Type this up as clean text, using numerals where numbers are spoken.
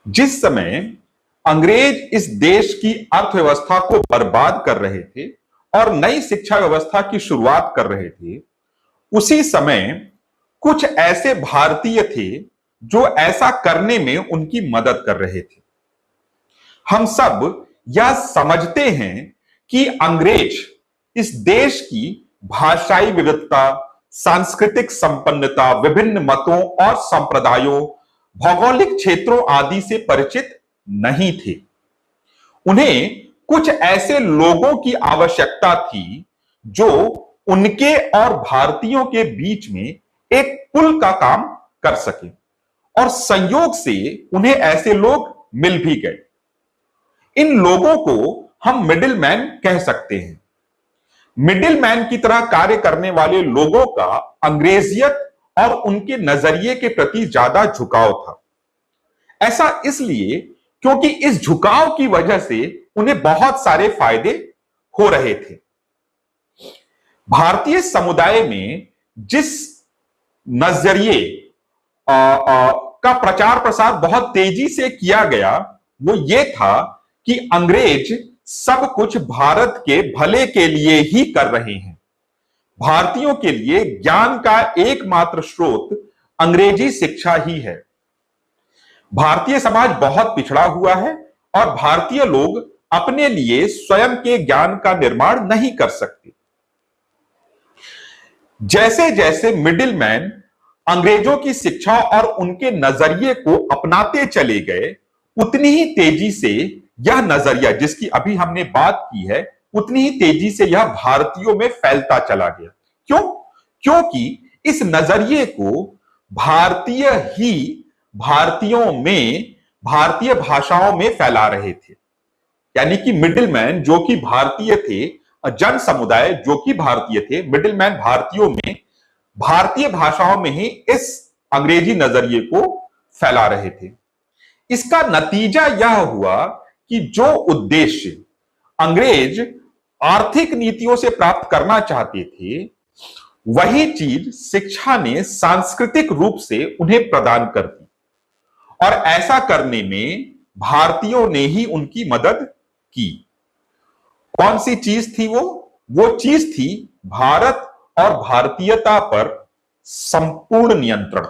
जिस समय अंग्रेज इस देश की अर्थव्यवस्था को बर्बाद कर रहे थे और नई शिक्षा व्यवस्था की शुरुआत कर रहे थे, उसी समय कुछ ऐसे भारतीय थे जो ऐसा करने में उनकी मदद कर रहे थे। हम सब यह समझते हैं कि अंग्रेज इस देश की भाषाई विविधता, सांस्कृतिक संपन्नता, विभिन्न मतों और संप्रदायों, भौगोलिक क्षेत्रों आदि से परिचित नहीं थे। उन्हें कुछ ऐसे लोगों की आवश्यकता थी जो उनके और भारतीयों के बीच में एक पुल का काम कर सके, और संयोग से उन्हें ऐसे लोग मिल भी गए। इन लोगों को हम मिडिल मैन कह सकते हैं। मिडिल मैन की तरह कार्य करने वाले लोगों का अंग्रेजियत और उनके नजरिए के प्रति ज्यादा झुकाव था। ऐसा इसलिए क्योंकि इस झुकाव की वजह से उन्हें बहुत सारे फायदे हो रहे थे। भारतीय समुदाय में जिस नजरिए का प्रचार प्रसार बहुत तेजी से किया गया, वो ये था कि अंग्रेज सब कुछ भारत के भले के लिए ही कर रहे हैं। भारतीयों के लिए ज्ञान का एकमात्र स्रोत अंग्रेजी शिक्षा ही है। भारतीय समाज बहुत पिछड़ा हुआ है और भारतीय लोग अपने लिए स्वयं के ज्ञान का निर्माण नहीं कर सकते। जैसे जैसे मिडिल मैन अंग्रेजों की शिक्षा और उनके नजरिए को अपनाते चले गए, उतनी ही तेजी से यह नजरिया, जिसकी अभी हमने बात की है, उतनी ही तेजी से यह भारतीयों में फैलता चला गया। क्यों? क्योंकि इस नजरिए को भारतीय ही भारतीयों में, भारतीय भाषाओं में फैला रहे थे। यानी कि मिडिल मैन जो कि भारतीय थे, जन समुदाय जो कि भारतीय थे, मिडिल मैन भारतीयों में भारतीय भाषाओं में ही इस अंग्रेजी नजरिए को फैला रहे थे। इसका नतीजा यह हुआ कि जो उद्देश्य अंग्रेज आर्थिक नीतियों से प्राप्त करना चाहते थे, वही चीज शिक्षा ने सांस्कृतिक रूप से उन्हें प्रदान कर दी, और ऐसा करने में भारतीयों ने ही उनकी मदद की। कौन सी चीज थी वो? वो चीज थी भारत और भारतीयता पर संपूर्ण नियंत्रण।